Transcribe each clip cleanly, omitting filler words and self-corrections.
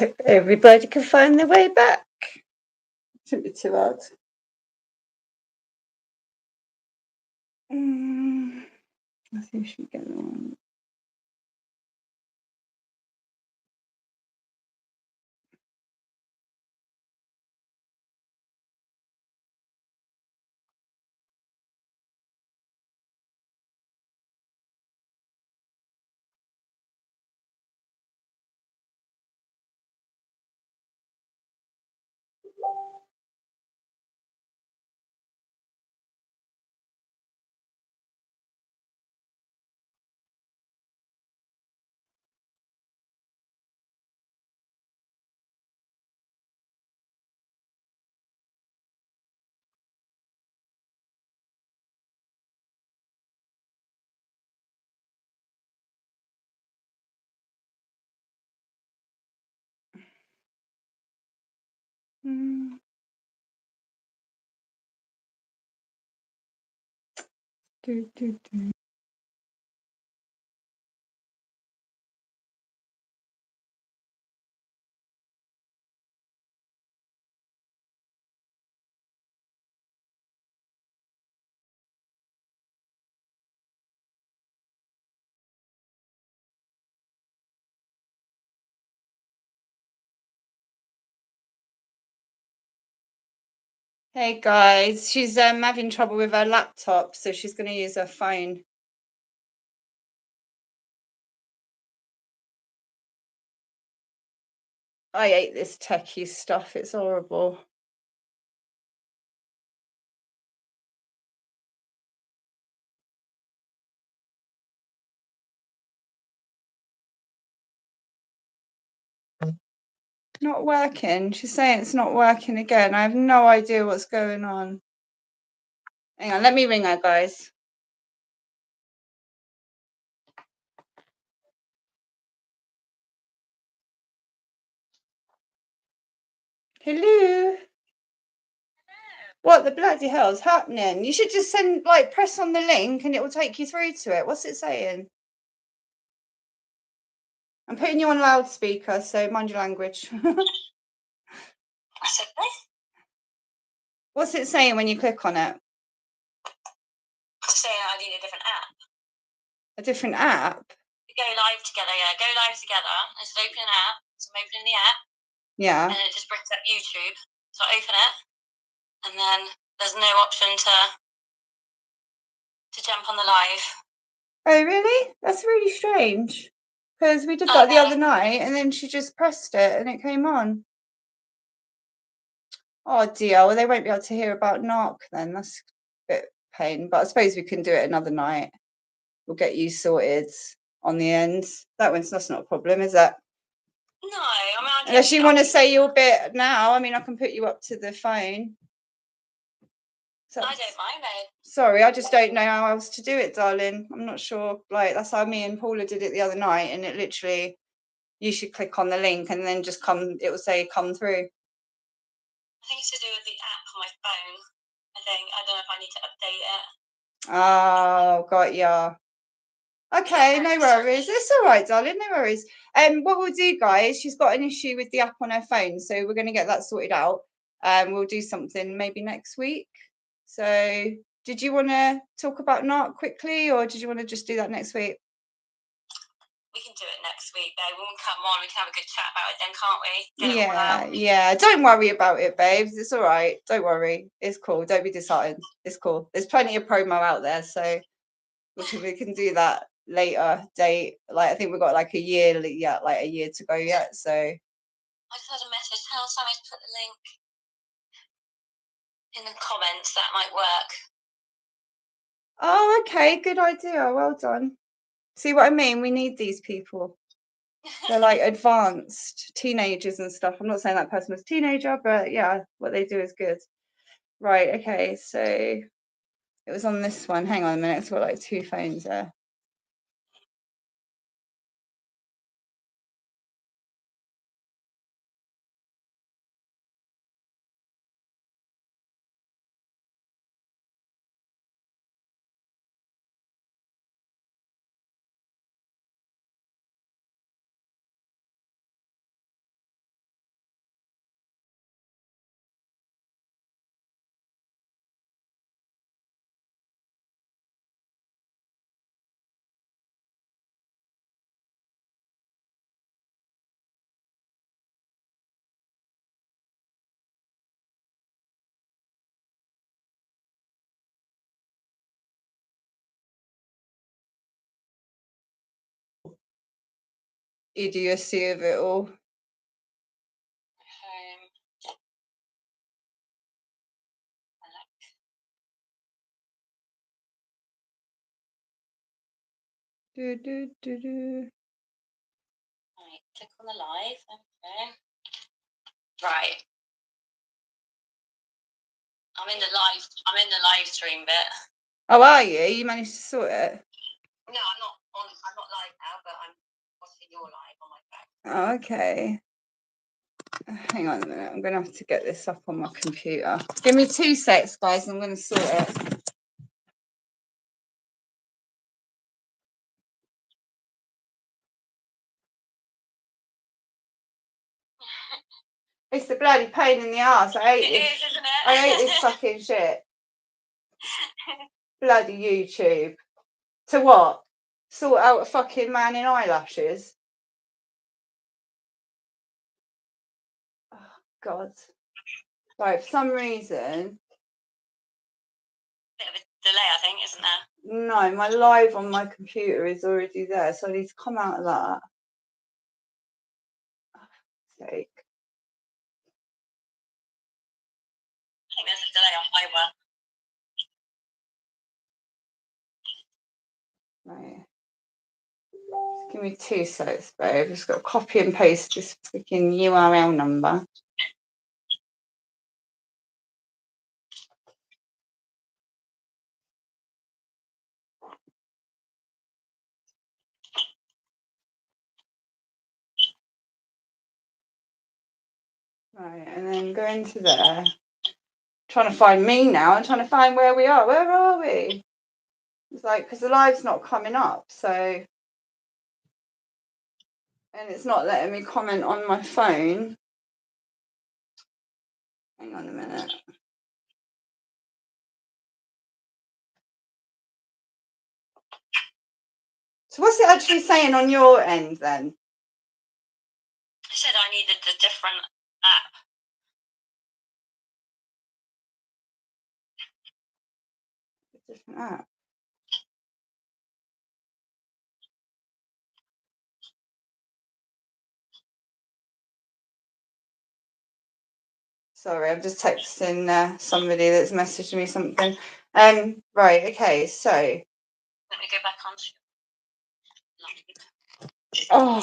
So everybody can find their way back. Shouldn't be too hard. I think she get on. Hey guys, she's having trouble with her laptop, so she's going to use her phone. I hate this techie stuff. It's horrible. Not working. She's saying it's not working again. I have no idea what's going on. Hang on, let me ring her, guys. Hello. What the bloody hell's happening? You should just press on the link and it will take you through to it. What's it saying? I'm putting you on loudspeaker, so mind your language. What's it saying when you click on it? It's saying I need a different app. A different app? Go live together, yeah. Go live together. It's an open app. So I'm opening the app. Yeah. And it just brings up YouTube. So I open it. And then there's no option to jump on the live. Oh, really? That's really strange. Because we did that the other night and then she just pressed it and it came on. Oh dear, well they won't be able to hear about Narc then. That's a bit pain, but I suppose we can do it another night. We'll get you sorted on the end. That's not a problem, is it? No, I mean, unless you want to say your bit now. I mean, I can put you up to the phone. So, I don't mind, though. Sorry, I just don't know how else to do it, darling. I'm not sure. Like, that's how me and Paula did it the other night, and it literally, you should click on the link and then just it will say come through. I think it's to do with the app on my phone. I don't know if I need to update it. Oh, got ya. Okay, no worries. It's all right, darling. No worries. What we'll do, guys, she's got an issue with the app on her phone, so we're going to get that sorted out. We'll do something maybe next week. So, did you want to talk about Narc quickly, or did you want to just do that next week? We can do it next week, babe. When we come on, we can have a good chat about it then, can't we? Get it all out. Yeah. Don't worry about it, babes. It's all right. Don't worry. It's cool. Don't be disheartened. It's cool. There's plenty of promo out there, so we can do that later date. Like I think we've got like a year to go yet. So I just had a message. Tell Sammie to put the link in the comments. That might work. Oh, okay. Good idea. Well done. See what I mean? We need these people. They're like advanced teenagers and stuff. I'm not saying that person was a teenager, but yeah, what they do is good. Right. Okay. So it was on this one. Hang on a minute. It's got like 2 phones there. idiocy of it all. Right, click on the live. Okay. Right. I'm in the live stream bit. Oh, are you? You managed to sort it? No, I'm not live now, but I'm watching your live on my phone. Oh, okay. Hang on a minute. I'm going to have to get this up on my computer. Give me 2 secs, guys. I'm going to sort it. It's the bloody pain in the ass. I hate this. Is, isn't it? I hate this fucking shit. Bloody YouTube. To what? Sort out a fucking man in eyelashes? Oh, God. Right, for some reason. Bit of a delay, I think, isn't there? No, my live on my computer is already there, so I need to come out of that. Oh, sake. I think there's a delay on my one. Right. Give me 2 seconds, babe. I've just got to copy and paste this freaking URL number. Right, and then go into there. Trying to find me now. I'm trying to find where we are. Where are we? It's like, because the live's not coming up, so. And it's not letting me comment on my phone. Hang on a minute. So what's it actually saying on your end then? I said I needed a different app. A different app. Sorry, I'm just texting somebody that's messaged me something. Right, okay, so. Let me go back on. Oh.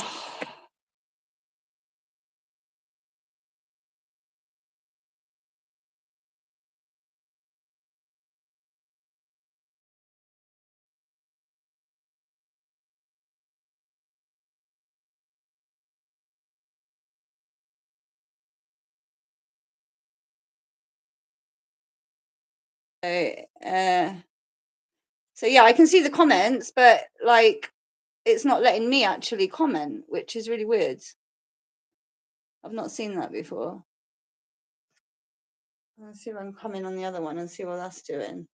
So yeah, I can see the comments, but like it's not letting me actually comment, which is really weird. I've not seen that before. Let's see if I can come in on the other one and see what that's doing.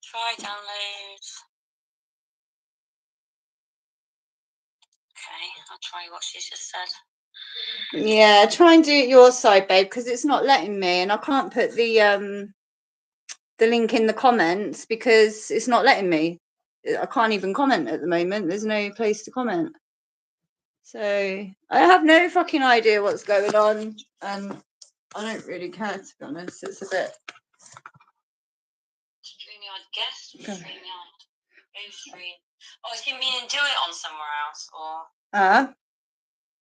Try download. Okay, I'll try what she's just said. Yeah, try and do it your side, babe, because it's not letting me, and I can't put the link in the comments because it's not letting me. I can't even comment at the moment. There's no place to comment. So I have no fucking idea what's going on, and I don't really care, to be honest. It's a bit. StreamYard guest. StreamYard. Stream. Oh, does she mean do it on somewhere else, or?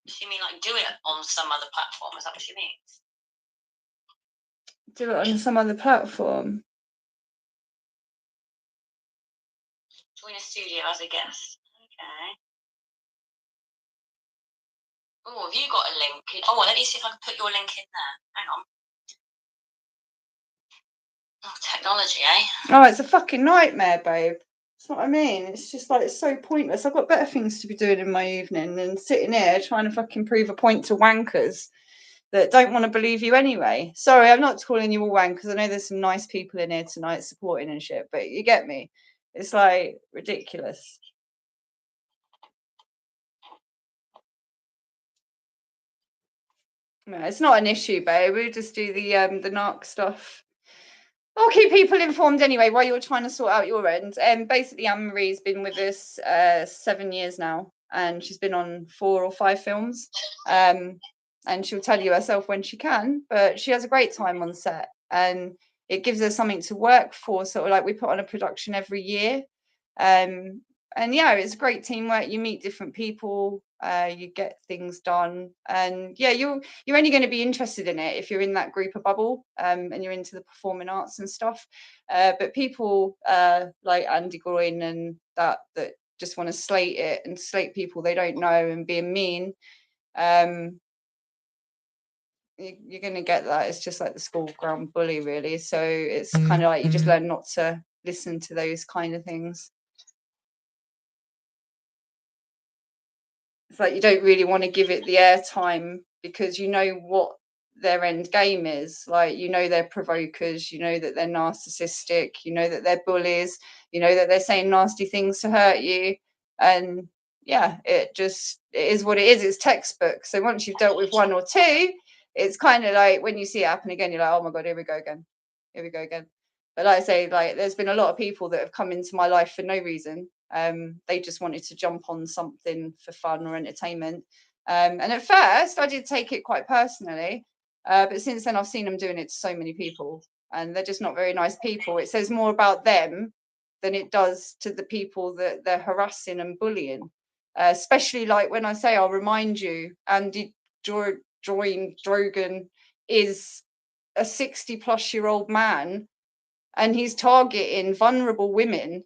Does she mean like do it on some other platform? Is that what she means? Do it on some other platform. Join a studio as a guest. Okay. Oh, have you got a link? Oh, let me see if I can put your link in there. Hang on. Oh, technology, eh? Oh, it's a fucking nightmare, babe. That's what I mean. It's just like, it's so pointless. I've got better things to be doing in my evening than sitting here trying to fucking prove a point to wankers that don't want to believe you anyway. Sorry, I'm not calling you all wankers. I know there's some nice people in here tonight supporting and shit, but you get me. It's like ridiculous. No, it's not an issue, babe. We'll just do the narc stuff I'll keep people informed anyway while you're trying to sort out your end. Basically, Anne-Marie's been with us 7 years now, and she's been on 4 or 5 films. And she'll tell you herself when she can, but she has a great time on set, and it gives her something to work for. Sort of like we put on a production every year. And yeah, it's great teamwork. You meet different people, you get things done, and yeah, you're only going to be interested in it if you're in that group of bubble, and you're into the performing arts and stuff. But people like Andy Groyne and that just want to slate it and slate people they don't know and being mean, you're going to get that. It's just like the school ground bully, really. So it's kind of like you just learn not to listen to those kind of things. It's like you don't really want to give it the airtime because you know what their end game is. Like, you know, they're provokers, you know that they're narcissistic, you know that they're bullies, you know that they're saying nasty things to hurt you. And yeah, it is what it is. It's textbook. So once you've dealt with 1 or 2, it's kind of like when you see it happen again, you're like, oh my God, here we go again. Here we go again. But like I say, like there's been a lot of people that have come into my life for no reason. They just wanted to jump on something for fun or entertainment. And at first I did take it quite personally. But since then I've seen them doing it to so many people, and they're just not very nice people. It says more about them than it does to the people that they're harassing and bullying. Especially like when I say, I'll remind you, Andy Drogan is a 60-plus-year-old man, and he's targeting vulnerable women.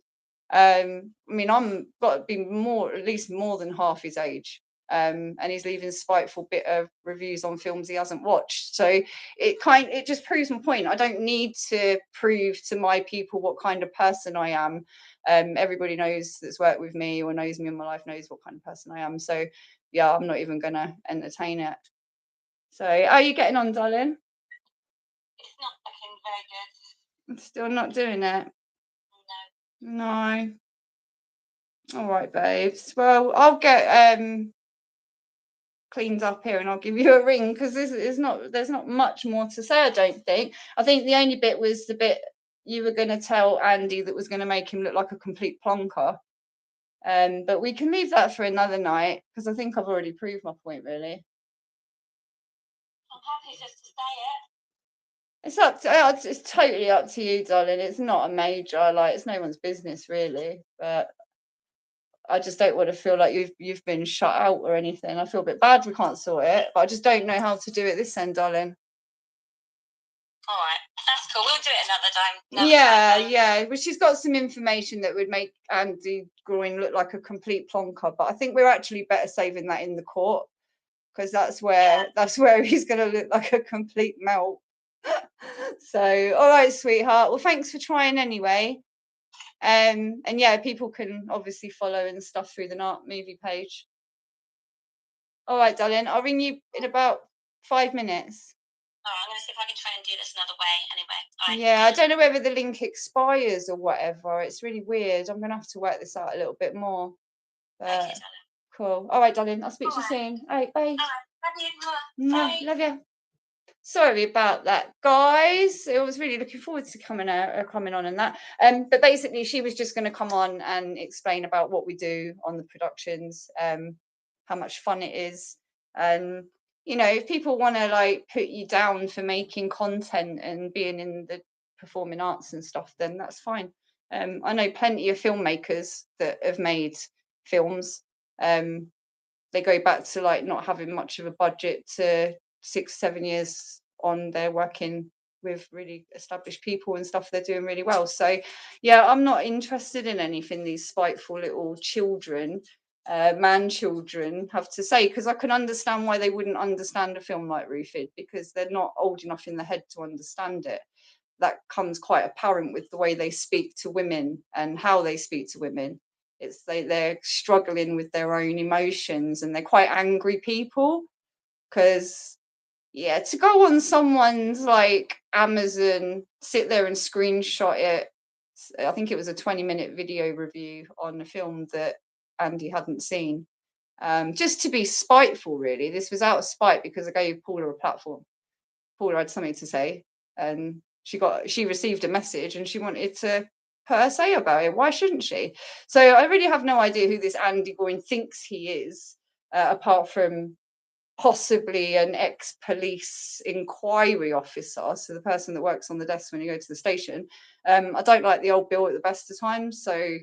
I mean, I'm got to be at least more than half his age. And he's leaving spiteful bitter reviews on films he hasn't watched. So it just proves my point. I don't need to prove to my people what kind of person I am. Everybody knows that's worked with me or knows me in my life knows what kind of person I am. So yeah, I'm not even gonna entertain it. So how are you getting on, darling? It's not looking very good. I'm still not doing it. No. All right, babes. Well, I'll get cleaned up here and I'll give you a ring, because there's not much more to say, I don't think. I think the only bit was the bit you were going to tell Andy that was going to make him look like a complete plonker. But we can leave that for another night, because I think I've already proved my point, really. I'm happy just to say it. It's totally up to you, darling. It's not a major, like, it's no one's business, really. But I just don't want to feel like you've been shut out or anything. I feel a bit bad we can't sort it, but I just don't know how to do it this end, darling. All right, that's cool. We'll do it another time. Yeah. But she's got some information that would make Andy Groyne look like a complete plonker. But I think we're actually better saving that in the court, because that's where he's going to look like a complete melt. So, all right, sweetheart. Well, thanks for trying anyway. And yeah, people can obviously follow and stuff through the Narc movie page. All right, darling. I'll ring you in about 5 minutes. All right, I'm going to see if I can try and do this another way anyway. Yeah, I don't know whether the link expires or whatever. It's really weird. I'm going to have to work this out a little bit more. Okay, cool. All right, darling. I'll speak to you soon. All right, bye. All right, love you. Bye. Love you. Sorry about that, guys. I was really looking forward to coming on and that. But basically, she was just going to come on and explain about what we do on the productions, how much fun it is, and you know, if people want to like put you down for making content and being in the performing arts and stuff, then that's fine. I know plenty of filmmakers that have made films. They go back to like not having much of a budget to 6-7 years on, they're working with really established people and stuff, they're doing really well. So yeah, I'm not interested in anything these spiteful little children, man children, have to say, because I can understand why they wouldn't understand a film like Rufid, because they're not old enough in the head to understand it. That comes quite apparent with the way they speak to women and how they speak to women. It's they're struggling with their own emotions, and they're quite angry people. Because yeah, to go on someone's like Amazon, sit there and screenshot it. I think it was a 20-minute video review on a film that Andy hadn't seen, just to be spiteful, really. This was out of spite because I gave Paula a platform. Paula had something to say, and she received a message and she wanted to put her say about it. Why shouldn't she? So I really have no idea who this Andy Goyne thinks he is, apart from possibly an ex-police inquiry officer, so the person that works on the desk when you go to the station. I don't like the old Bill at the best of times, so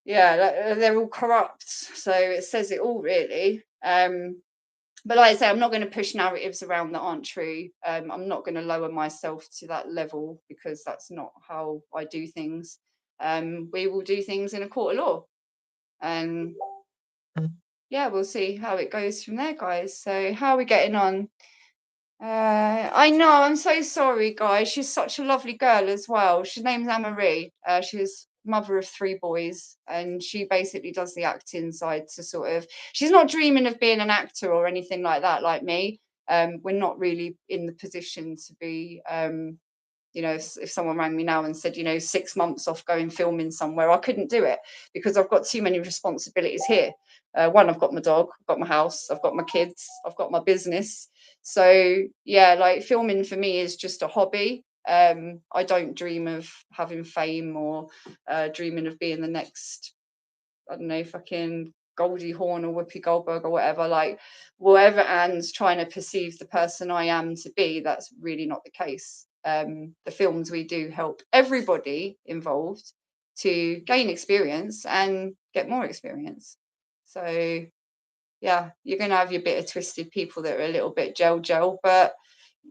yeah, they're all corrupt, so it says it all really. But like I say, I'm not going to push narratives around that aren't true. I'm not going to lower myself to that level because that's not how I do things. We will do things in a court of law, and yeah, we'll see how it goes from there, guys. So how are we getting on? I know, I'm so sorry, guys. She's such a lovely girl as well. She's named Anne-Marie. She's mother of 3 boys, and she basically does the acting side to sort of, she's not dreaming of being an actor or anything like that, like me. We're not really in the position to be, you know, if someone rang me now and said, you know, 6 months off going filming somewhere, I couldn't do it because I've got too many responsibilities here. One, I've got my dog, I've got my house, I've got my kids, I've got my business. So yeah, like filming for me is just a hobby. I don't dream of having fame or dreaming of being the next, I don't know, fucking Goldie Hawn or Whoopi Goldberg or whatever. Like whatever Anne's trying to perceive the person I am to be, that's really not the case. The films we do help everybody involved to gain experience and get more experience. So yeah, you're going to have your bit of twisted people that are a little bit gel, but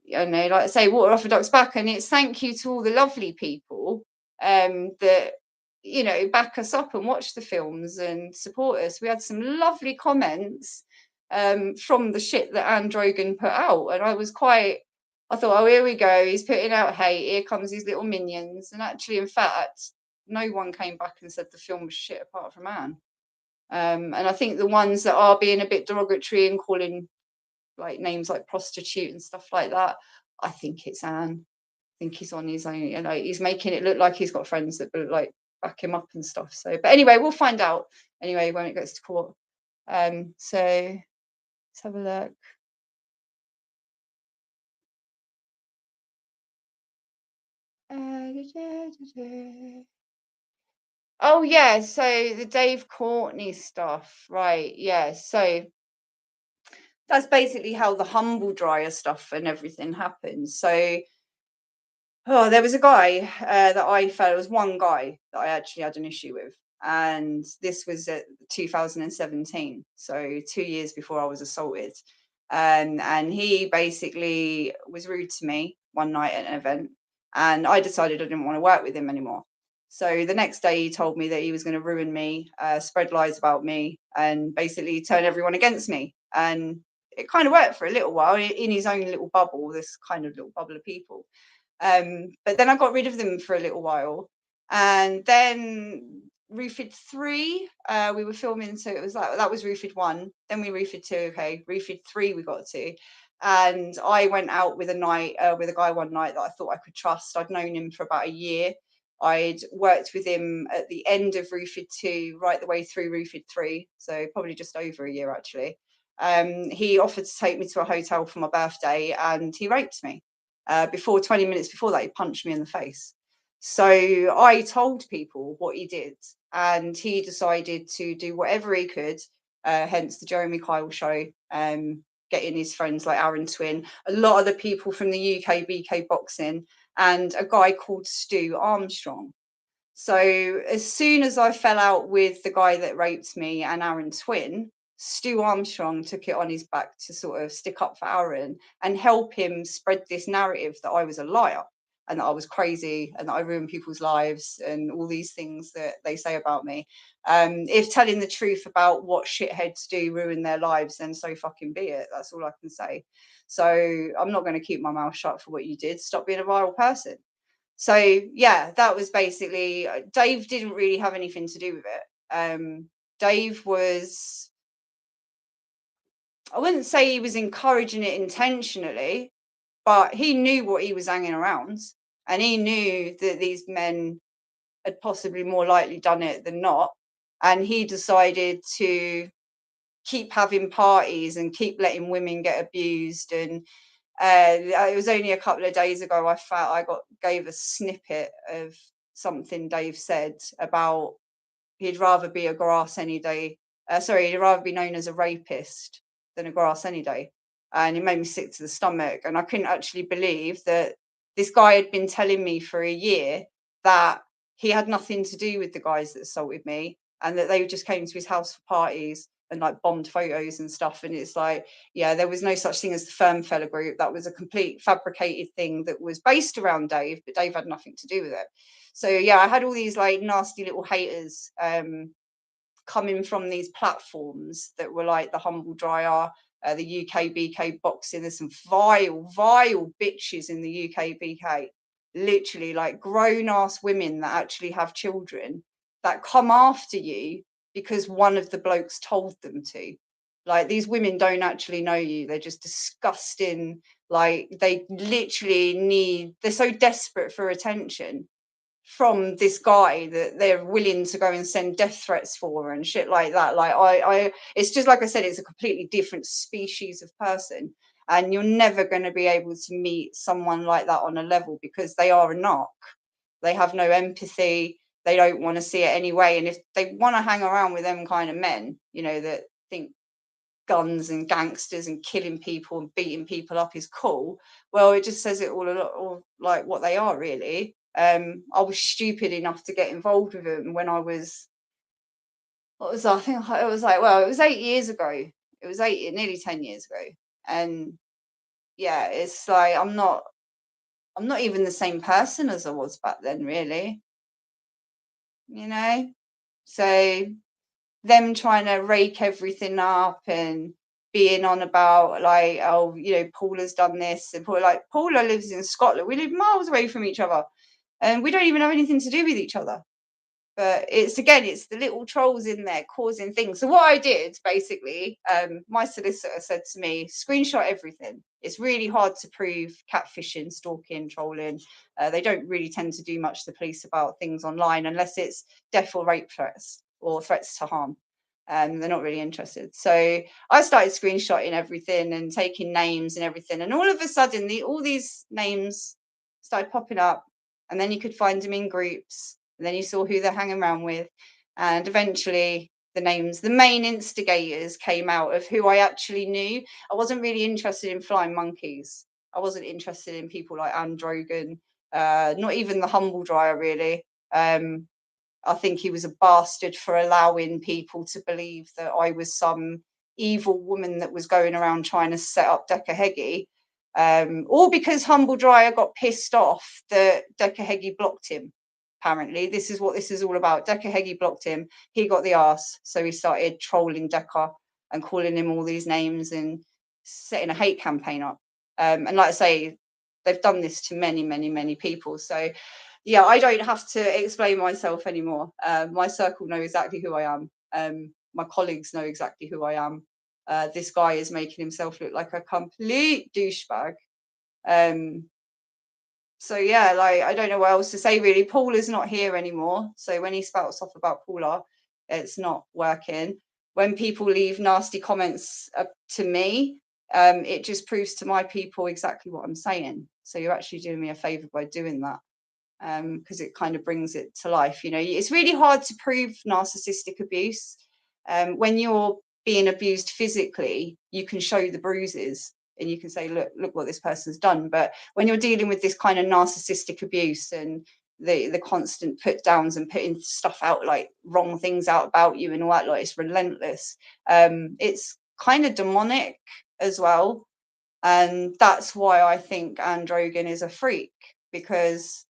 you know, like I say, water off a duck's back, and it's thank you to all the lovely people that, you know, back us up and watch the films and support us. We had some lovely comments from the shit that Anne Drogan put out, and I thought, oh, here we go, he's putting out hate, here comes his little minions. And actually, in fact, no one came back and said the film was shit apart from Anne. And I think the ones that are being a bit derogatory and calling like names like prostitute and stuff like that, I think it's Anne. I think he's on his own, you know, he's making it look like he's got friends that will like back him up and stuff. So, but anyway, we'll find out anyway when it gets to court. So let's have a look. Oh yeah, so the Dave Courtney stuff, right? Yeah, so that's basically how the humble dryer stuff and everything happens. So there was a guy that I felt, it was one guy that I actually had an issue with, and this was at 2017, so 2 years before I was assaulted. And he basically was rude to me one night at an event, and I decided I didn't want to work with him anymore. So the next day he told me that he was going to ruin me, spread lies about me, and basically turn everyone against me. And it kind of worked for a little while in his own little bubble, this kind of little bubble of people. But then I got rid of them for a little while, and then Roofed 3, we were filming, so it was like that was Roofed 1, then we Roofed 2, okay, Roofed 3 we got to, and I went out with a guy one night that I thought I could trust. I'd known him for about a year. I'd worked with him at the end of Roofed 2 right the way through Roofed 3, so probably just over a year actually. He offered to take me to a hotel for my birthday, and he raped me. 20 minutes before that, he punched me in the face. So I told people what he did, and he decided to do whatever he could, hence the Jeremy Kyle show, getting his friends like Aaron Twin, a lot of the people from the UK BK boxing, and a guy called Stu Armstrong. So as soon as I fell out with the guy that raped me and Aaron Twin, Stu Armstrong took it on his back to sort of stick up for Aaron and help him spread this narrative that I was a liar and that I was crazy and that I ruined people's lives and all these things that they say about me. If telling the truth about what shitheads do ruin their lives, then so fucking be it. That's all I can say. So I'm not going to keep my mouth shut for what you did. Stop being a viral person. So yeah, that was basically, Dave didn't really have anything to do with it. Dave was, I wouldn't say he was encouraging it intentionally, but he knew what he was hanging around, and he knew that these men had possibly more likely done it than not, and he decided to keep having parties and keep letting women get abused and It was only a couple of days ago I gave a snippet of something Dave said about he'd rather be a grass any day. He'd rather be known as a rapist than a grass any day. And it made me sick to the stomach. And I couldn't actually believe that this guy had been telling me for a year that he had nothing to do with the guys that assaulted me, and that they just came to his house for parties and like bombed photos and stuff. And it's like, yeah, there was no such thing as the Firm Fella group. That was a complete fabricated thing that was based around Dave, but Dave had nothing to do with it. So yeah, I had all these like nasty little haters coming from these platforms that were like the Humble Dryer, the UK BK boxing. There's some vile bitches in the UK BK, literally like grown ass women that actually have children that come after you because one of the blokes told them to. Like, these women don't actually know you. They're just disgusting. Like, they're so desperate for attention from this guy that they're willing to go and send death threats for and shit like that. Like, it's just like I said, it's a completely different species of person, and you're never going to be able to meet someone like that on a level, because they are a narc. They have no empathy. They don't want to see it anyway. And if they want to hang around with them kind of men, that think guns and gangsters and killing people and beating people up is cool, well, it just says it all like what they are, really. I was stupid enough to get involved with them when I was, I think it was like, well, it was 8 years ago. It was nearly 10 years ago. And yeah, it's like, I'm not even the same person as I was back then, really. So them trying to rake everything up and being on about like, oh, Paula's done this, and Paula lives in Scotland. We live miles away from each other, and we don't even have anything to do with each other. But it's the little trolls in there causing things. So what I did, basically, my solicitor said to me, screenshot everything. It's really hard to prove catfishing, stalking, trolling. They don't really tend to do much to the police about things online unless it's death or rape threats or threats to harm. They're not really interested. So I started screenshotting everything and taking names and everything. And all of a sudden, all these names started popping up, and then you could find them in groups. And then you saw who they're hanging around with. And eventually the main instigators came out of who I actually knew. I wasn't really interested in flying monkeys. I wasn't interested in people like Androgen, not even the Humble Dryer, really. I think he was a bastard for allowing people to believe that I was some evil woman that was going around trying to set up Decker Heggie. All because Humble Dryer got pissed off that Decker Heggie blocked him. Apparently, this is what this is all about. Decker Heggie blocked him. He got the arse, so he started trolling Decker and calling him all these names and setting a hate campaign up. And like I say, they've done this to many, many, many people. So yeah, I don't have to explain myself anymore. My circle know exactly who I am. My colleagues know exactly who I am. This guy is making himself look like a complete douchebag. So yeah, like, I don't know what else to say, really. Paula's not here anymore. So when he spouts off about Paula, it's not working. When people leave nasty comments to me, it just proves to my people exactly what I'm saying. So you're actually doing me a favor by doing that. Because it kind of brings it to life. It's really hard to prove narcissistic abuse. When you're being abused physically, you can show the bruises and you can say, look what this person's done. But when you're dealing with this kind of narcissistic abuse and the constant put downs and putting stuff out, like wrong things out about you and all that, like, it's relentless. It's kind of demonic as well. And that's why I think Androgen is a freak, because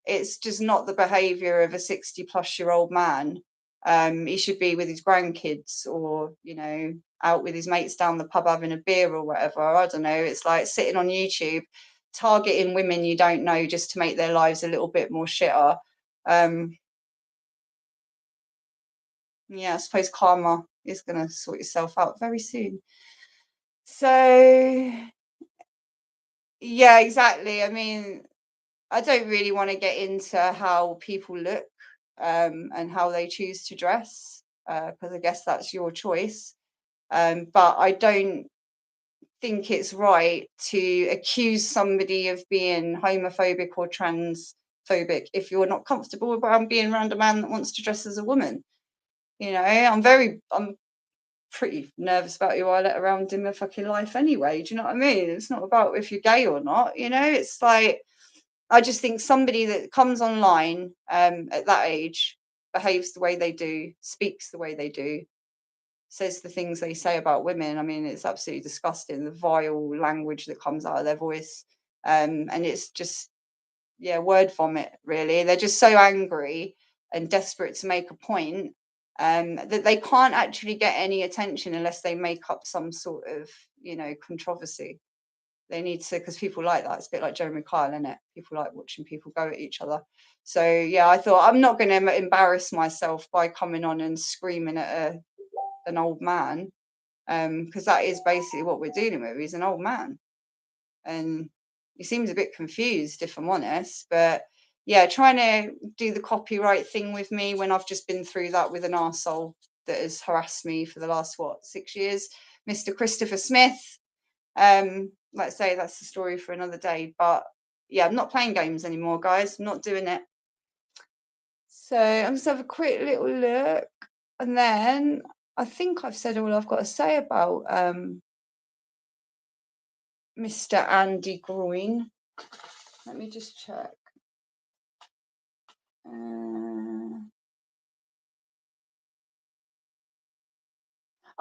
it's just not the behavior of a 60-plus-year-old man. He should be with his grandkids, or out with his mates down the pub having a beer or whatever. I don't know. It's like sitting on YouTube targeting women you don't know just to make their lives a little bit more shitter. Yeah, I suppose karma is going to sort itself out very soon. So yeah, exactly. I mean, I don't really want to get into how people look and how they choose to dress, because I guess that's your choice. But I don't think it's right to accuse somebody of being homophobic or transphobic if you're not comfortable around being around a man that wants to dress as a woman. You know, I'm pretty nervous about who I let around in my fucking life anyway. Do you know what I mean? It's not about if you're gay or not, you know. It's like, I just think somebody that comes online at that age, behaves the way they do, speaks the way they do, says the things they say about women. I mean, it's absolutely disgusting, the vile language that comes out of their voice. And it's just, yeah, word vomit, really. They're just so angry and desperate to make a point that they can't actually get any attention unless they make up some sort of, you know, controversy. They need to, because people like that. It's a bit like Jeremy Kyle, isn't it? People like watching people go at each other. So yeah, I thought I'm not going to embarrass myself by coming on and screaming at an old man, because that is basically what we're dealing with. He's an old man, and he seems a bit confused, if I'm honest. But yeah, trying to do the copyright thing with me when I've just been through that with an arsehole that has harassed me for the last 6 years, Mr. Christopher Smith. Let's say that's the story for another day. But yeah, I'm not playing games anymore, guys. I'm not doing it. So I'm just have a quick little look, and then I think I've said all I've got to say about Mr. Andy Groin. Let me just check.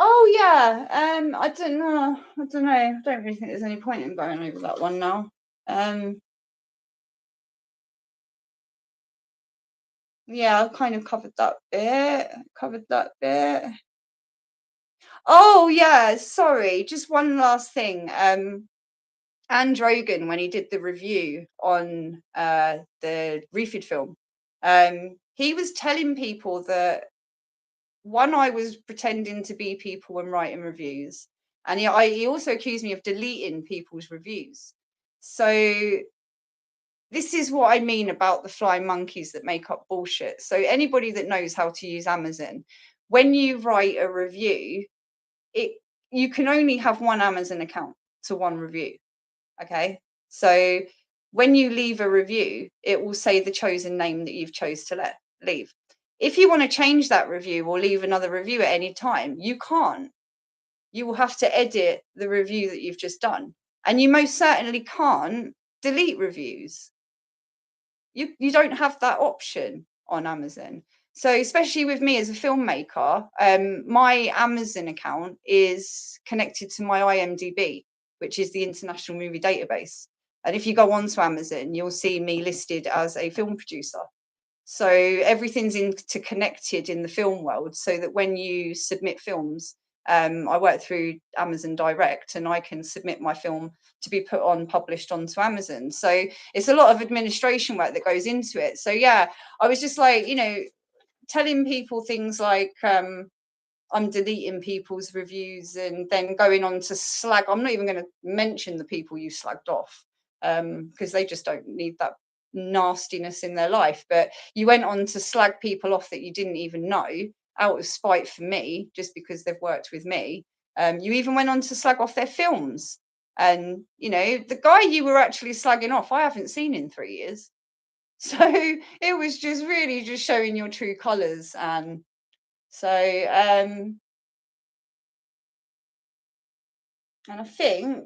Oh yeah, I don't know. I don't really think there's any point in going over that one now. Yeah, I kind of covered that bit. Oh yeah, sorry. Just one last thing. Anne Drogan, when he did the review on the Refid film, he was telling people that I was pretending to be people when writing reviews, and he also accused me of deleting people's reviews. So this is what I mean about the flying monkeys that make up bullshit. So anybody that knows how to use Amazon, when you write a review, you can only have one Amazon account to one review. Okay, so when you leave a review, it will say the chosen name that you've chose to leave. If you want to change that review or leave another review at any time, you can't. You will have to edit the review that you've just done, and you most certainly can't delete reviews. You don't have that option on Amazon. So especially with me as a filmmaker, my Amazon account is connected to my IMDb, which is the International Movie Database. And if you go onto Amazon, you'll see me listed as a film producer. So everything's interconnected in the film world, so that when you submit films, I work through Amazon Direct, and I can submit my film to be published onto Amazon. So it's a lot of administration work that goes into it. So yeah, I was just like, you know, telling people things like I'm deleting people's reviews and then going on to slag. I'm not even going to mention the people you slagged off, because they just don't need that nastiness in their life. But you went on to slag people off that you didn't even know out of spite for me, just because they've worked with me. You even went on to slag off their films. And, you know, the guy you were actually slagging off, I haven't seen in 3 years. So it was just really just showing your true colours. And so, and I think,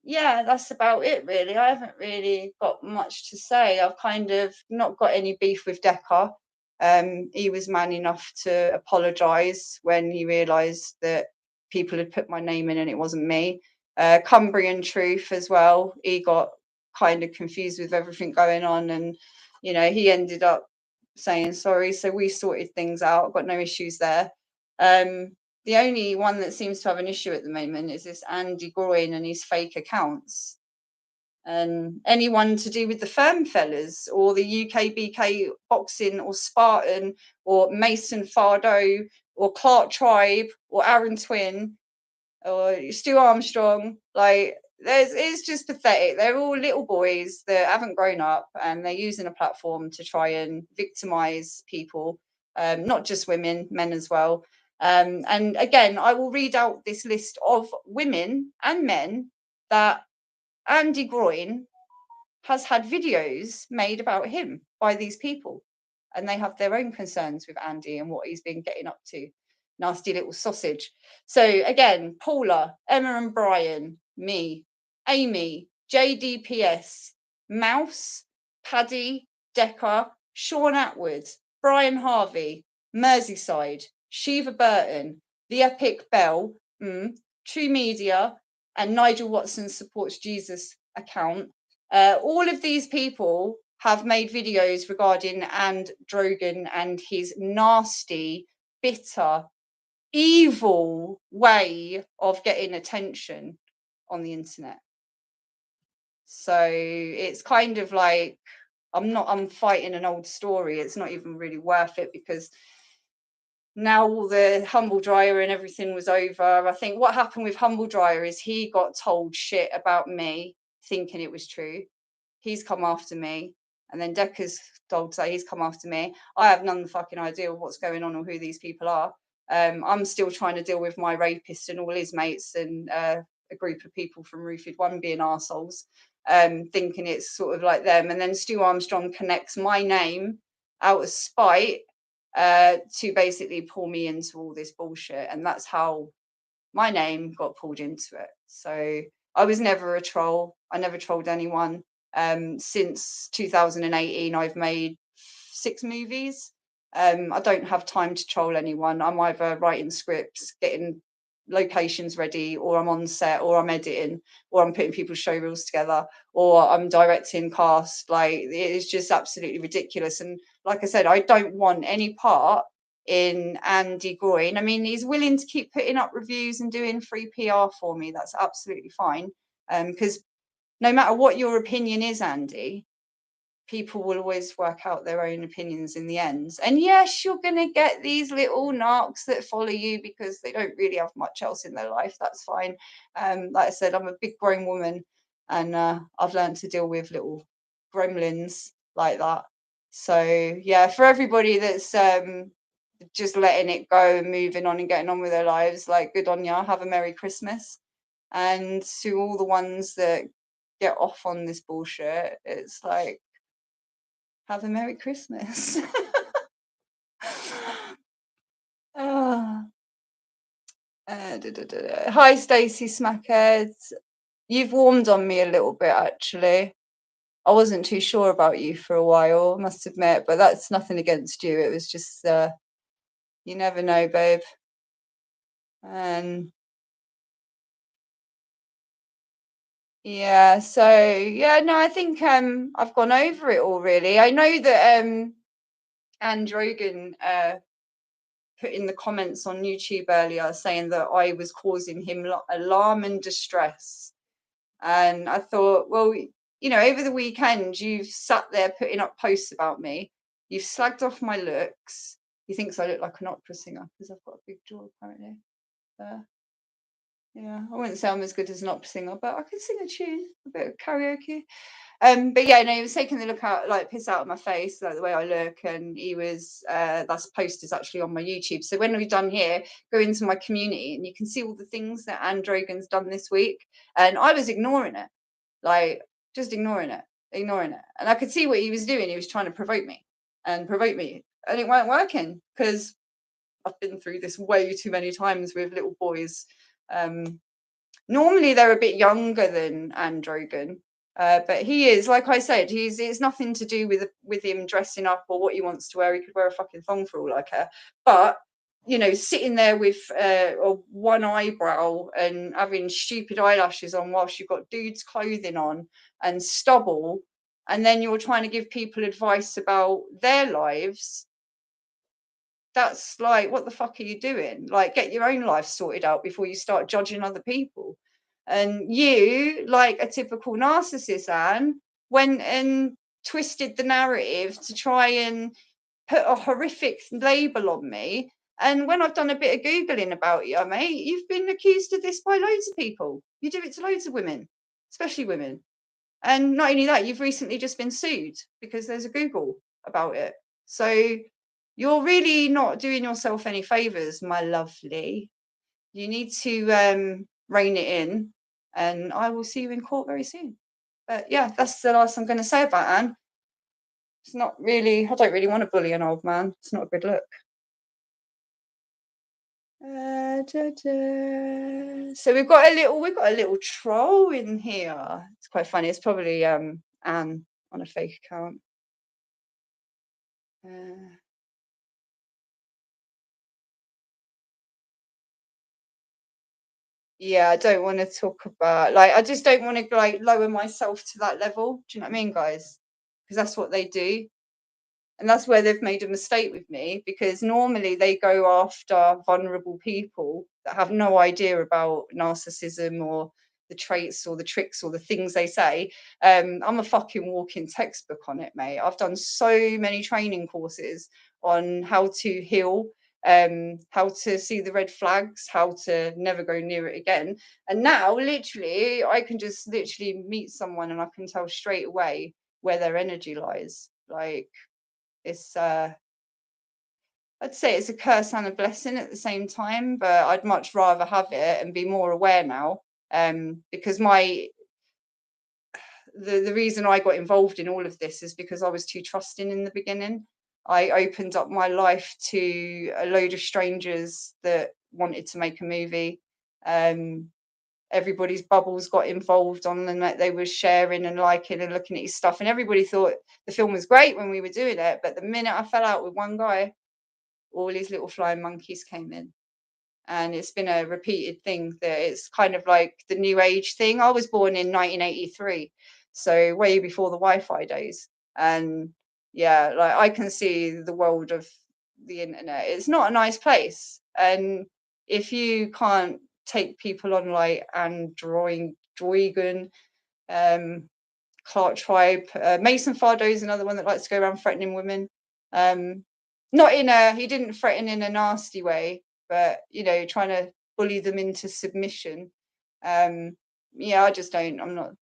yeah, that's about it, really. I haven't really got much to say. I've kind of not got any beef with Decker. He was man enough to apologise when he realised that people had put my name in and it wasn't me. Cumbrian Truth as well. He got kind of confused with everything going on, and you know, he ended up saying sorry. So we sorted things out. Got no issues there. The only one that seems to have an issue at the moment is this Andy Groin and his fake accounts. And anyone to do with the Firm Fellas or the UKBK Boxing or Spartan or Mason Fardo or Clark Tribe or Aaron Twin or Stu Armstrong, like it's just pathetic. They're all little boys that haven't grown up, and they're using a platform to try and victimize people, not just women, men as well. And again, I will read out this list of women and men that Andy Groyne has had videos made about him by these people, and they have their own concerns with Andy and what he's been getting up to. Nasty little sausage. So again, Paula, Emma and Brian, me, Amy, JDPS, Mouse, Paddy, Decker, Sean Atwood, Brian Harvey, Merseyside, Shiva Burton, The Epic Bell, True Media, and Nigel Watson Supports Jesus account. All of these people have made videos regarding Drogan and his nasty, bitter, evil way of getting attention on the internet. So it's kind of like I'm fighting an old story. It's not even really worth it, because now all the Humble Dryer and everything was over. I think what happened with Humble Dryer is he got told shit about me, thinking it was true. He's come after me, and then Decker's told say he's come after me. I have none the fucking idea of what's going on or who these people are. I'm still trying to deal with my rapist and all his mates, and a group of people from Roofed One being arseholes, thinking it's sort of like them. And then Stu Armstrong connects my name out of spite to basically pull me into all this bullshit, and that's how my name got pulled into it. So I was never a troll. I never trolled anyone. Since 2018, I've made 6 movies. I don't have time to troll anyone. I'm either writing scripts, getting locations ready, or I'm on set, or I'm editing, or I'm putting people's show reels together, or I'm directing cast. Like, it's just absolutely ridiculous. And like I said, I don't want any part in Andy Groyne. I mean, he's willing to keep putting up reviews and doing free PR for me. That's absolutely fine. Because no matter what your opinion is, Andy, people will always work out their own opinions in the end. And yes, you're going to get these little narcs that follow you because they don't really have much else in their life. That's fine. Like I said, I'm a big grown woman, and I've learned to deal with little gremlins like that. So yeah, for everybody that's just letting it go and moving on and getting on with their lives, like, good on ya. Have a Merry Christmas. And to all the ones that get off on this bullshit, it's like, have a Merry Christmas. Hi, Stacey Smackhead. You've warmed on me a little bit, actually. I wasn't too sure about you for a while, I must admit, but that's nothing against you. It was just, you never know, babe. Yeah, so yeah, no, I think I've gone over it all, really. I know that Androgan put in the comments on YouTube earlier saying that I was causing him alarm and distress. And I thought, well, you know, over the weekend, you've sat there putting up posts about me. You've slagged off my looks. He thinks I look like an opera singer because I've got a big jaw, apparently. Yeah, I wouldn't say I'm as good as an opera singer, but I can sing a tune, a bit of karaoke. But yeah, no, he was taking the look out, like, piss out of my face, like the way I look, and he was that's post is actually on my YouTube. So when we're done here, go into my community and you can see all the things that Androgan's done this week. And I was ignoring it, like, just ignoring it. And I could see what he was doing. He was trying to provoke me, and it weren't working, because I've been through this way too many times with little boys. Normally they're a bit younger than Androgan. But he is, like I said, it's nothing to do with him dressing up or what he wants to wear. He could wear a fucking thong for all I care. But, you know, sitting there with one eyebrow and having stupid eyelashes on whilst you've got dudes' clothing on and stubble, and then you're trying to give people advice about their lives. That's like, what the fuck are you doing? Like, get your own life sorted out before you start judging other people. And you, like a typical narcissist, Anne, went and twisted the narrative to try and put a horrific label on me. And when I've done a bit of Googling about you, mate, you've been accused of this by loads of people. You do it to loads of women, especially women. And not only that, you've recently just been sued because there's a Google about it. So you're really not doing yourself any favors, my lovely. You need to rein it in, and I will see you in court very soon. But yeah, that's the last I'm going to say about Anne. It's not really, I don't really want to bully an old man. It's not a good look. So we've got a little troll in here. It's quite funny. It's probably Anne on a fake account. Yeah, I don't want to talk about, like, I just don't want to like lower myself to that level. Do you know what I mean, guys? Because that's what they do. And that's where they've made a mistake with me, because normally they go after vulnerable people that have no idea about narcissism or the traits or the tricks or the things they say. I'm a fucking walking textbook on it, mate. I've done so many training courses on how to heal, how to see the red flags, how to never go near it again. And now, literally, I can just literally meet someone and I can tell straight away where their energy lies. Like, it's I'd say it's a curse and a blessing at the same time, but I'd much rather have it and be more aware now, because the reason I got involved in all of this is because I was too trusting in the beginning. I opened up my life to a load of strangers that wanted to make a movie. Everybody's bubbles got involved on them, that they were sharing and liking and looking at his stuff, and everybody thought the film was great when we were doing it. But the minute I fell out with one guy, all these little flying monkeys came in. And it's been a repeated thing, that it's kind of like the new age thing. I was born in 1983, so way before the Wi-Fi days. And yeah, like, I can see the world of the internet. It's not a nice place. And if you can't take people on, like Droigan, Clark Tribe, Mason Fardo is another one that likes to go around threatening women. Not in a, he didn't threaten in a nasty way, but trying to bully them into submission. Yeah, I just don't,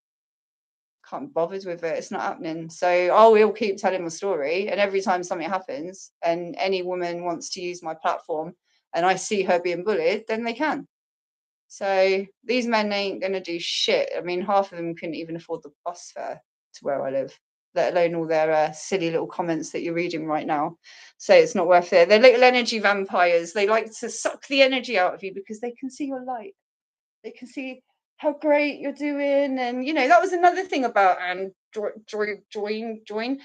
can't be bothered with it. It's not happening. So I will keep telling my story, and every time something happens and any woman wants to use my platform and I see her being bullied, then they can. So these men ain't gonna do shit. I mean, half of them couldn't even afford the bus fare to where I live, let alone all their silly little comments that you're reading right now. So it's not worth it. They're little energy vampires. They like to suck the energy out of you because they can see your light. They can see how great you're doing. And that was another thing about Join.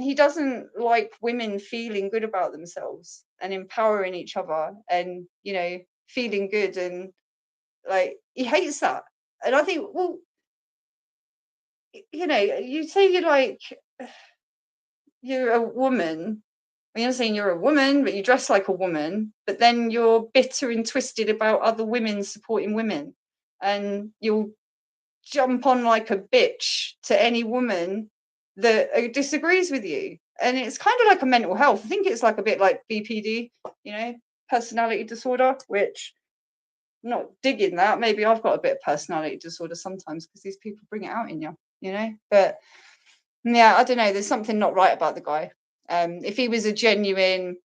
He doesn't like women feeling good about themselves and empowering each other and feeling good, and like, he hates that. And I think, well, you say you're a woman. I'm not saying you're a woman, but you dress like a woman, but then you're bitter and twisted about other women supporting women, and you'll jump on like a bitch to any woman that disagrees with you. And it's kind of like a mental health. I think it's like a bit like BPD, personality disorder, which I'm not digging that. Maybe I've got a bit of personality disorder sometimes because these people bring it out in you, But yeah, I don't know. There's something not right about the guy. If he was a genuine,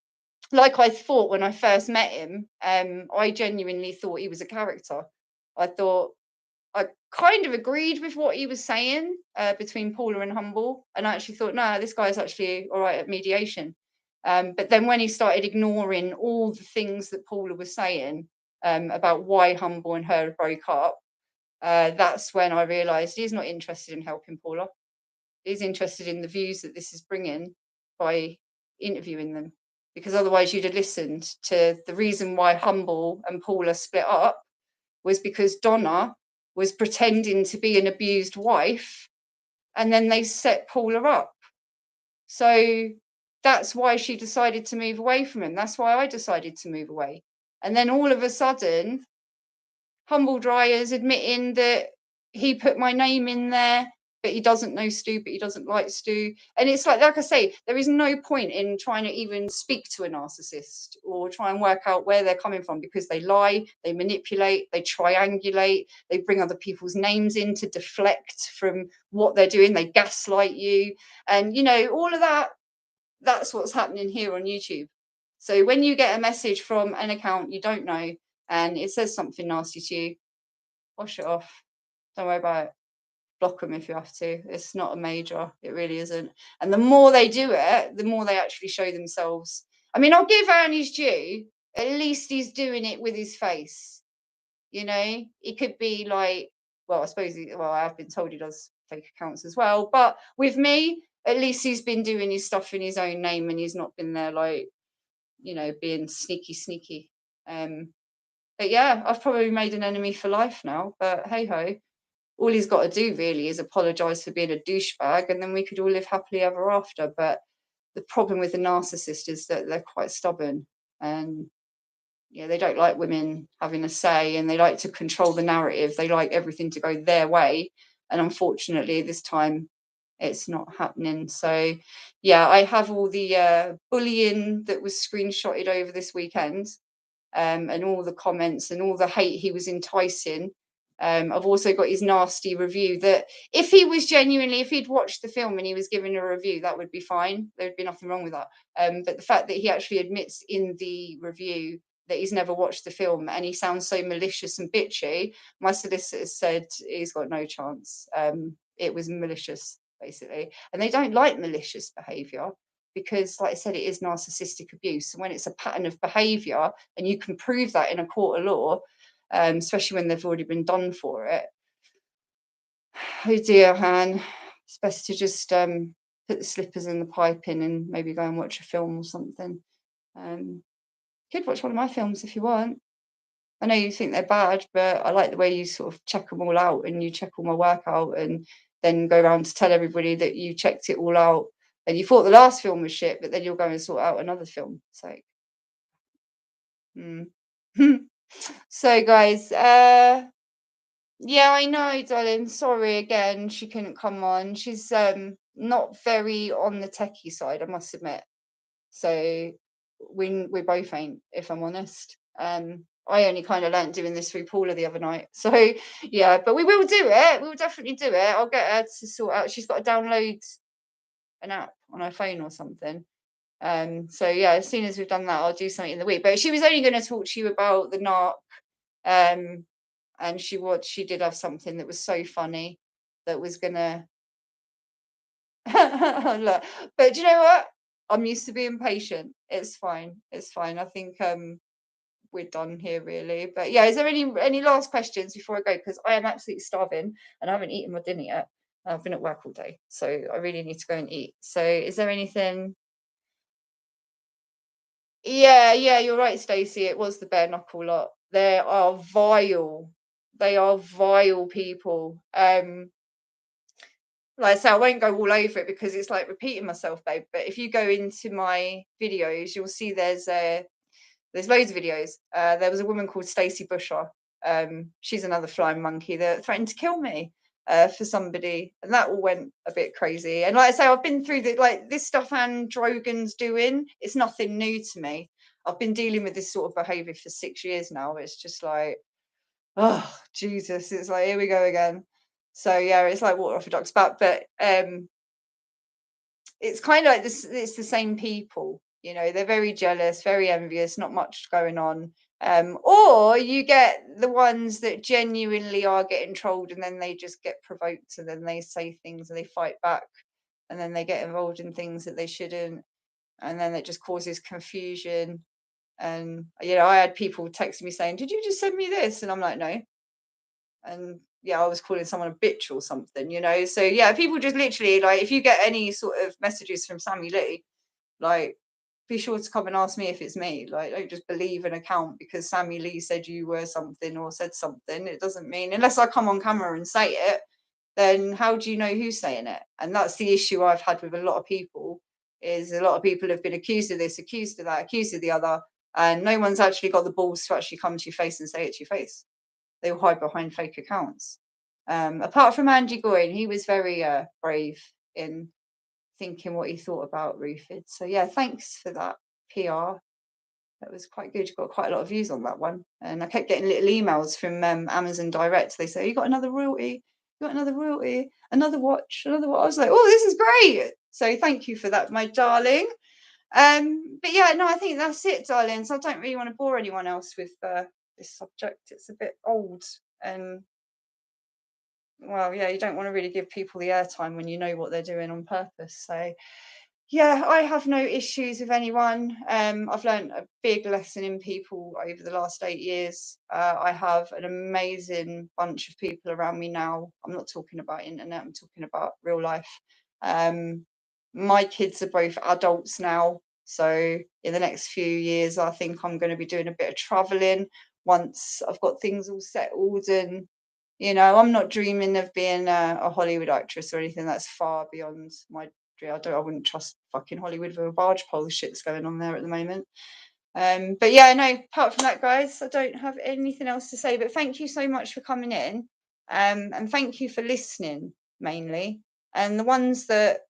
like I thought when I first met him, I genuinely thought he was a character. I kind of agreed with what he was saying between Paula and Humble, and I actually thought, no, this guy's actually all right at mediation. But then when he started ignoring all the things that Paula was saying about why Humble and her broke up, that's when I realised he's not interested in helping Paula. He's interested in the views that this is bringing by interviewing them, because otherwise you'd have listened to the reason why Humble and Paula split up was because Donna was pretending to be an abused wife, and then they set Paula up. So that's why she decided to move away from him. That's why I decided to move away. And then all of a sudden, Humble Dryer's admitting that he put my name in there, but he doesn't know Stu, but he doesn't like Stu. And it's like I say, there is no point in trying to even speak to a narcissist or try and work out where they're coming from, because they lie, they manipulate, they triangulate, they bring other people's names in to deflect from what they're doing, they gaslight you. And, all of that, that's what's happening here on YouTube. So when you get a message from an account you don't know and it says something nasty to you, wash it off. Don't worry about it. Block them if you have to. It's not a major. It really isn't. And the more they do it, the more they actually show themselves. I mean, I'll give Aaron his due. At least he's doing it with his face. You know, it could be like, well, I suppose, I've been told he does fake accounts as well. But with me, at least he's been doing his stuff in his own name and he's not been there like, you know, being sneaky. But yeah, I've probably made an enemy for life now. But hey ho. All he's got to do really is apologise for being a douchebag and then we could all live happily ever after. But the problem with the narcissist is that they're quite stubborn and yeah, they don't like women having a say and they like to control the narrative. They like everything to go their way. And unfortunately, this time it's not happening. So yeah, I have all the bullying that was screenshotted over this weekend and all the comments and all the hate he was enticing. I've also got his nasty review that if he was genuinely, if he'd watched the film and he was giving a review, that would be fine. There'd be nothing wrong with that. But the fact that he actually admits in the review that he's never watched the film and he sounds so malicious and bitchy, my solicitor said he's got no chance. It was malicious, basically. And they don't like malicious behaviour because, like I said, it is narcissistic abuse. And when it's a pattern of behaviour and you can prove that in a court of law, especially when they've already been done for it. Oh dear, Han. It's best to just put the slippers in the piping and maybe go and watch a film or something. You could watch one of my films if you want. I know you think they're bad, but I like the way you sort of check them all out and you check all my work out and then go around to tell everybody that you checked it all out and you thought the last film was shit, but then you'll go and sort out another film. So, so guys, yeah, I know, darling. Sorry again, she couldn't come on. She's not very on the techie side, I must admit. So we both ain't, if I'm honest. I only kind of learnt doing this through Paula the other night. So yeah, but we will do it. We will definitely do it. I'll get her to sort out. She's got to download an app on her phone or something. So yeah, as soon as we've done that, I'll do something in the week. But she was only going to talk to you about the narc. And she did have something that was so funny that was gonna look. But do you know what? I'm used to being patient. It's fine. It's fine. I think we're done here really. But yeah, is there any last questions before I go? Because I am absolutely starving and I haven't eaten my dinner yet. I've been at work all day, so I really need to go and eat. So is there anything? Yeah, you're right, Stacey. It was the bare knuckle lot. They are vile. They are vile people. Like I say, I won't go all over it because it's like repeating myself, babe. But if you go into my videos, you'll see there's loads of videos. There was a woman called Stacey Busher. She's another flying monkey that threatened to kill me for somebody, and that all went a bit crazy. And like I say, I've been through this stuff and Drogan's doing. It's nothing new to me. I've been dealing with this sort of behaviour for 6 years now. It's just like, oh Jesus, it's like here we go again. So yeah, it's like water off a duck's back. But it's kind of like this. It's the same people. You know, they're very jealous, very envious. Not much going on. Or you get the ones that genuinely are getting trolled and then they just get provoked and then they say things and they fight back and then they get involved in things that they shouldn't and then it just causes confusion. And you know, I had people texting me saying, "Did you just send me this?" And I'm like, "No." And yeah, I was calling someone a bitch or something, you know. So yeah, people just literally like, if you get any sort of messages from Sammie Lei, like be sure to come and ask me if it's me. Like, don't just believe an account because Sammie Lei said you were something or said something. It doesn't mean, unless I come on camera and say it, then how do you know who's saying it? And that's the issue I've had with a lot of people, is a lot of people have been accused of this, accused of that, accused of the other, and no one's actually got the balls to actually come to your face and say it to your face. They will hide behind fake accounts. Apart from Andy Goyne, he was very brave in thinking what he thought about Rufid. So yeah, thanks for that PR. That was quite good. You got quite a lot of views on that one. And I kept getting little emails from Amazon Direct. They say, "You got another royalty, you got another royalty, another watch, another watch." I was like, "Oh, this is great." So thank you for that, my darling. But yeah, no, I think that's it, darling. So I don't really want to bore anyone else with this subject. It's a bit old, and well, yeah, you don't want to really give people the airtime when you know what they're doing on purpose. So yeah, I have no issues with anyone. I've learned a big lesson in people over the last 8 years. I have an amazing bunch of people around me now. I'm not talking about internet, I'm talking about real life. My kids are both adults now. So in the next few years, I think I'm going to be doing a bit of traveling once I've got things all settled. And, I'm not dreaming of being a Hollywood actress or anything. That's far beyond my I wouldn't trust fucking Hollywood with a barge pole. The shit's going on there at the moment. But yeah, no, apart from that, guys, I don't have anything else to say. But thank you so much for coming in. And thank you for listening mainly. And the ones that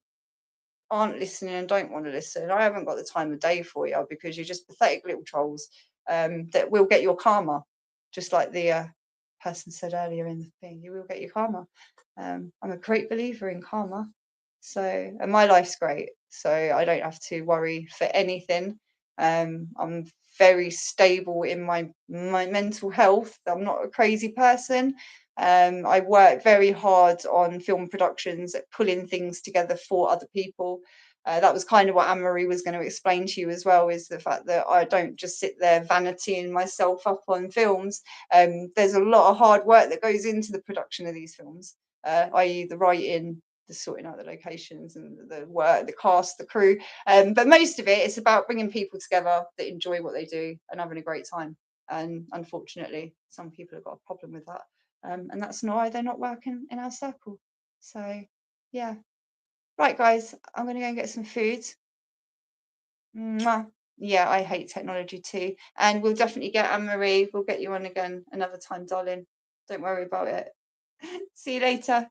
aren't listening and don't want to listen, I haven't got the time of day for you, because you're just pathetic little trolls that will get your karma. Just like the person said earlier in the thing, you will get your karma. I'm a great believer in karma. So, and my life's great, so I don't have to worry for anything. I'm very stable in my mental health. I'm not a crazy person. I work very hard on film productions, at pulling things together for other people. That was kind of what Anne-Marie was going to explain to you as well, is the fact that I don't just sit there vanitying myself up on films. There's a lot of hard work that goes into the production of these films, i.e. the writing, the sorting out the locations and the work, the cast, the crew. But most of it, it's about bringing people together that enjoy what they do and having a great time. And unfortunately, some people have got a problem with that. And that's why they're not working in our circle. So, yeah. Right, guys, I'm going to go and get some food. Mwah. Yeah, I hate technology too. And we'll definitely get Anne-Marie. We'll get you on again another time, darling. Don't worry about it. See you later.